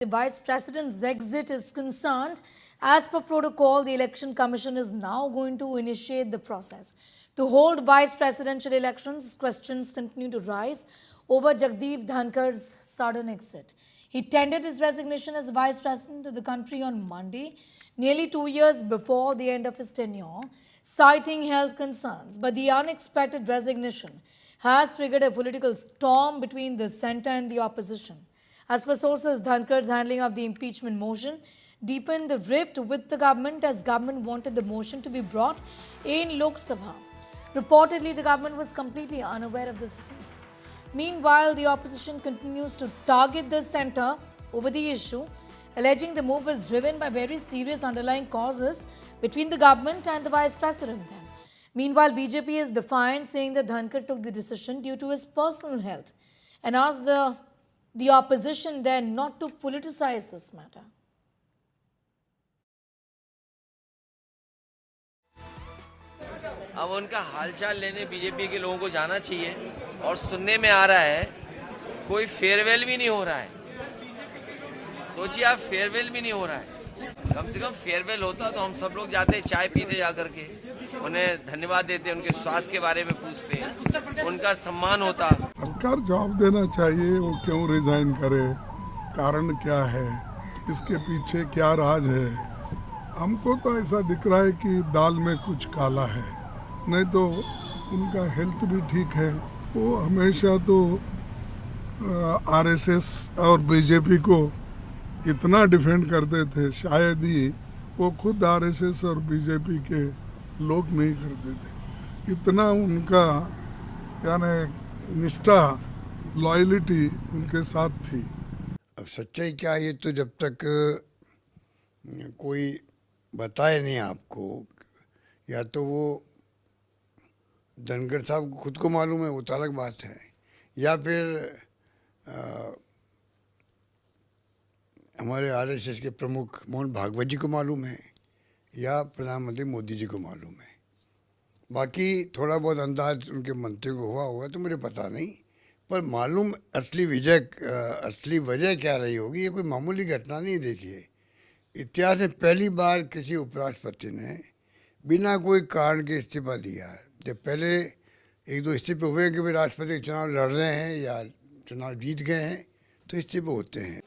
The Vice President's exit is concerned. As per protocol, the Election Commission is now going to initiate the process. To hold Vice Presidential elections, questions continue to rise over Jagdeep Dhankar's sudden exit. He tendered his resignation as Vice President of the country on Monday, nearly 2 years before the end of his tenure, citing health concerns. But the unexpected resignation has triggered a political storm between the centre and the opposition. As per sources, Dhankar's handling of the impeachment motion deepened the rift with the government as government wanted the motion to be brought in Lok Sabha. Reportedly, the government was completely unaware of this. Meanwhile, the opposition continues to target the centre over the issue, alleging the move was driven by very serious underlying causes between the government and the Vice President. Meanwhile, BJP is defiant, saying that Dhankar took the decision due to his personal health and asked the opposition then not to politicize this matter. अब उनका हालचाल लेने BJP के लोगों को जाना चाहिए और सुनने में आ रहा है कोई फेयरवेल भी नहीं हो रहा है। सोचिए आप, फेयरवेल भी नहीं हो रहा है। कम से कम फेयरवेल होता तो हम सब लोग जाते, चाय पीते जाकर के उन्हें धन्यवाद देते, उनके स्वास्थ्य के बारे में पूछते, उनका सम्मान होता। सरकार जवाब देना चाहिए, वो क्यों रिजाइन करे, कारण क्या है, इसके पीछे क्या राज है। हमको तो ऐसा दिख रहा है कि दाल में कुछ काला है, नहीं तो उनका हेल्थ भी ठीक है। वो हमेशा तो आरएसएस और बीजेपी को इतना डिफेंड करते थे, शायद ही वो खुद आरएसएस और बीजेपी के लोग नहीं करते थे। इतना उनका यानी निष्ठा, लॉयलिटी उनके साथ थी। अब सच्चाई क्या है, ये तो जब तक कोई बताए नहीं आपको, या तो वो धनखड़ साहब को खुद को मालूम है, वो तो अलग बात है, या फिर हमारे आरएसएस के प्रमुख मोहन भागवत जी को मालूम है, या प्रधानमंत्री मोदी जी को मालूम है। बाकी थोड़ा बहुत अंदाज उनके मंत्री को हुआ होगा तो मुझे पता नहीं, पर मालूम असली वजह क्या रही होगी। ये कोई मामूली घटना नहीं। देखिए, इतिहास में पहली बार किसी उपराष्ट्रपति ने बिना कोई कारण के इस्तीफा दिया है। जब पहले एक दो इस्तीफे हुए कि भाई राष्ट्रपति चुनाव लड़ रहे हैं या चुनाव जीत गए हैं तो इस्तीफे होते हैं।